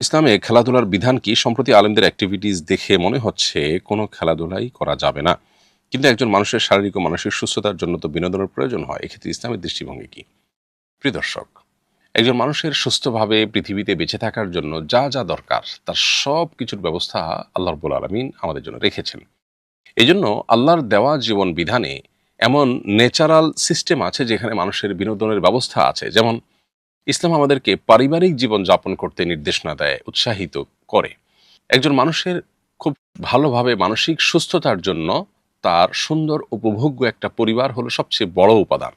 ইসলামে খেলাধুলার বিধান কি? সম্প্রতি আলেমদের অ্যাক্টিভিটিস দেখে মনে হচ্ছে কোনো খেলাধুলাই করা যাবে না। কিন্তু একজন মানুষের শারীরিক ও মানসিক সুস্থতার জন্য তো বিনোদনের প্রয়োজন হয়। এক্ষেত্রে ইসলামের দৃষ্টিভঙ্গি কি? প্রিয় দর্শক, একজন মানুষের সুস্থভাবে পৃথিবীতে বেঁচে থাকার জন্য যা যা দরকার তার সব কিছুর ব্যবস্থা আল্লাহ রাব্বুল আলামিন আমাদের জন্য রেখেছেন। এজন্য আল্লাহর দেওয়া জীবন বিধানে এমন ন্যাচারাল সিস্টেম আছে যেখানে মানুষের বিনোদনের ব্যবস্থা আছে। যেমন ইসলাম আমাদেরকে পারিবারিক জীবন যাপন করতে নির্দেশনা দেয়, উৎসাহিত করে। একজন মানুষের খুব ভালোভাবে মানসিক সুস্থতার জন্য তার সুন্দর উপভোগ্য একটা পরিবার হলো সবচেয়ে বড় উপাদান।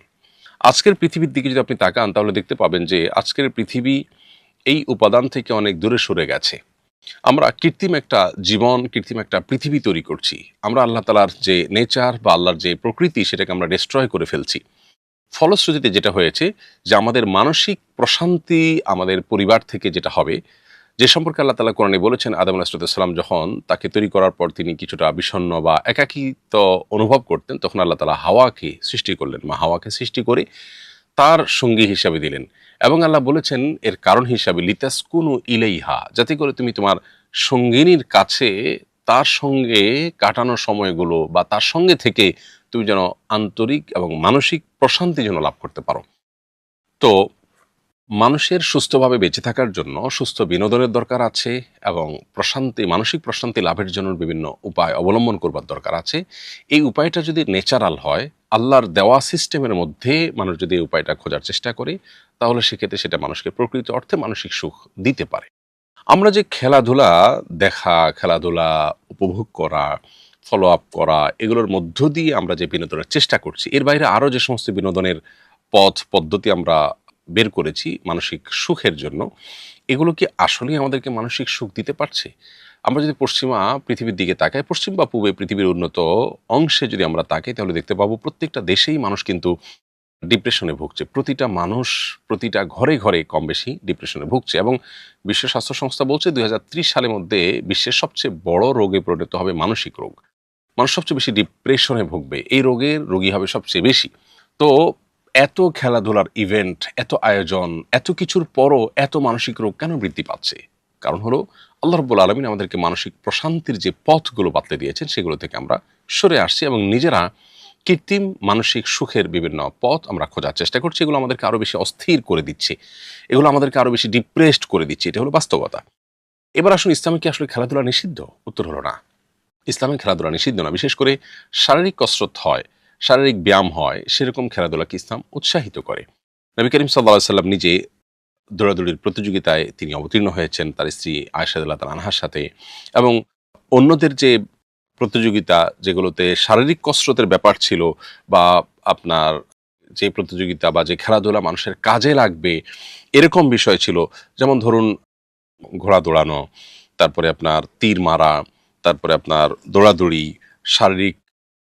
আজকের পৃথিবীর দিকে যদি আপনি তাকান তাহলে দেখতে পাবেন যে আজকের পৃথিবী এই উপাদান থেকে অনেক দূরে সরে গেছে। আমরা কৃত্রিম একটা জীবন, কৃত্রিম একটা পৃথিবী তৈরি করছি। আমরা আল্লাহ তাআলার যে নেচার বা আল্লাহর যে প্রকৃতি সেটাকে আমরা ডেস্ট্রয় করে ফেলছি। ফলশ্রুতিতে যেটা হয়েছে যে আমাদের মানসিক প্রশান্তি আমাদের পরিবার থেকে যেটা হবে, যে সম্পর্কে আল্লাহ তাআলা কোরআনে বলেছেন আদম আলাইহিস সালাম যখন তাকে তৈরি করার পর তিনি কিছুটা বিষণ্ণ বা একাকিত্ব অনুভব করতেন, তখন আল্লাহ তাআলা হাওয়াকে সৃষ্টি করলেন। মা হাওয়াকে সৃষ্টি করে তার সঙ্গী হিসাবে দিলেন এবং আল্লাহ বলেছেন এর কারণ হিসাবে লিতাসকুনু ইলাইহা, যাতে করে তুমি তোমার সঙ্গিনীর কাছে তার সঙ্গে কাটানো সময়গুলো বা তার সঙ্গে থেকে তুমি যেন আন্তরিক এবং মানসিক প্রশান্তি যেন লাভ করতে পারো। তো মানুষের সুস্থভাবে বেঁচে থাকার জন্য সুস্থ বিনোদনের দরকার আছে এবং মানসিক প্রশান্তি লাভের জন্য বিভিন্ন উপায় অবলম্বন করবার দরকার আছে। এই উপায়টা যদি ন্যাচারাল হয়, আল্লাহর দেওয়া সিস্টেমের মধ্যে মানুষ যদি এই উপায়টা খোঁজার চেষ্টা করে, তাহলে সেক্ষেত্রে সেটা মানুষকে প্রকৃত অর্থে মানসিক সুখ দিতে পারে। আমরা যে খেলাধুলা দেখা, খেলাধুলা উপভোগ করা, ফলো আপ করা, এগুলোর মধ্য দিয়ে আমরা যে বিনোদনের চেষ্টা করছি, এর বাইরে আরো যে সমস্ত বিনোদনের পথ পদ্ধতি আমরা বের করেছি মানসিক সুখের জন্য, এগুলো কি আসলেই আমাদেরকে মানসিক সুখ দিতে পারছে? আমরা যদি পশ্চিমা পৃথিবীর দিকে তাকাই, পশ্চিম বা পূবে পৃথিবীর উন্নত অংশে যদি আমরা তাকাই, তাহলে দেখতে পাবো প্রত্যেকটা দেশেই মানুষ কিন্তু ডিপ্রেশনে ভুগছে। প্রতিটা মানুষ, প্রতিটা ঘরে ঘরে কম বেশি ডিপ্রেশনে ভুগছে এবং বিশ্ব স্বাস্থ্য সংস্থা বলছে 2030 সালের মধ্যে বিশ্বের সবচেয়ে বড় রোগে পরিণত হবে মানসিক রোগ। মানুষ সবচেয়ে বেশি ডিপ্রেশনে ভুগবে, এই রোগের রোগী হবে সবচেয়ে বেশি। তো এত খেলাধুলার ইভেন্ট, এত আয়োজন, এত কিছুর পরও এত মানসিক রোগ কেন বৃদ্ধি পাচ্ছে? কারণ হলো আল্লাহ রাব্বুল আলামিন আমাদেরকে মানসিক প্রশান্তির যে পথগুলো বাতলে দিয়েছেন সেগুলো থেকে আমরা সরে আসছি এবং নিজেরা কৃত্রিম মানসিক সুখের বিভিন্ন পথ আমরা খোঁজার চেষ্টা করছি। এগুলো আমাদেরকে আরো বেশি অস্থির করে দিচ্ছে, এগুলো আমাদেরকে আরো বেশি ডিপ্রেসড করে দিচ্ছে। এটা হলো বাস্তবতা। এবার আসুন, ইসলামে কি আসলে খেলাধুলা নিষিদ্ধ? উত্তর হলো না। ইসলামে খেলাধুলা নিষিদ্ধ না। বিশেষ করে শারীরিক কসরত হয়, শারীরিক ব্যায়াম হয়, সেরকম খেলাধুলাকে ইসলাম উৎসাহিত করে। নবী করিম সাল্লাল্লাহু আলাইহি ওয়াসাল্লাম নিজে দৌড়াদৌড়ির প্রতিযোগিতায় তিনি অবতীর্ণ হয়েছেন তার স্ত্রী আয়েশা রাদিয়াল্লাহু তাআলা আনহার সাথে, এবং অন্যদের যে প্রতিযোগিতা যেগুলোতে শারীরিক কসরতের ব্যাপার ছিল বা আপনার যে প্রতিযোগিতা বা যে খেলাধুলা মানুষের কাজে লাগবে এরকম বিষয় ছিল, যেমন ধরুন ঘোড়া দৌড়ানো, তারপরে আপনার তীর মারা, তারপরে আপনার দৌড়াদৌড়ি, শারীরিক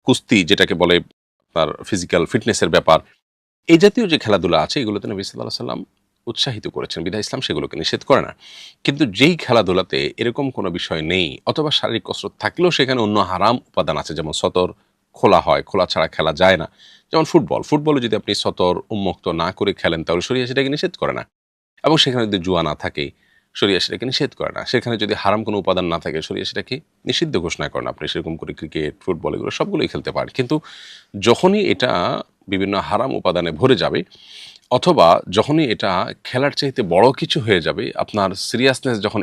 কুস্তি যেটাকে বলে, আপনার ফিজিক্যাল ফিটনেসের ব্যাপার, এই জাতীয় যে খেলাধুলা আছে এগুলোতে নবী সাল্লাল্লাহু আলাইহি সাল্লাম উৎসাহিত করেছেন, বিধায় ইসলাম সেগুলোকে নিষেধ করে না। কিন্তু যেই খেলাধুলাতে এরকম কোনো বিষয় নেই অথবা শারীরিক কসরত থাকলেও সেখানে অন্য হারাম উপাদান আছে, যেমন সতর খোলা হয়, খোলা ছাড়া খেলা যায় না। যেমন ফুটবলে যদি আপনি সতর উন্মুক্ত না করে খেলেন তাহলে শরীয়ত সেটাকে নিষেধ করে না, এবং সেখানে যদি জুয়া না থাকে শরীয়ত সেটাকে নিষেধ করে না। সেখানে যদি হারাম কোনো উপাদান না থাকে শরীয়ত সেটাকে নিষিদ্ধ ঘোষণা করে না। আপনি সেরকম করে ক্রিকেট, ফুটবল এগুলো সবগুলোই খেলতে পারেন। কিন্তু যখনই এটা বিভিন্ন হারাম উপাদানে ভরে যাবে অথবা যখনই এটা খেলার চাইতে বড় কিছু হয়ে যাবে, আপনার সিরিয়াসনেস যখন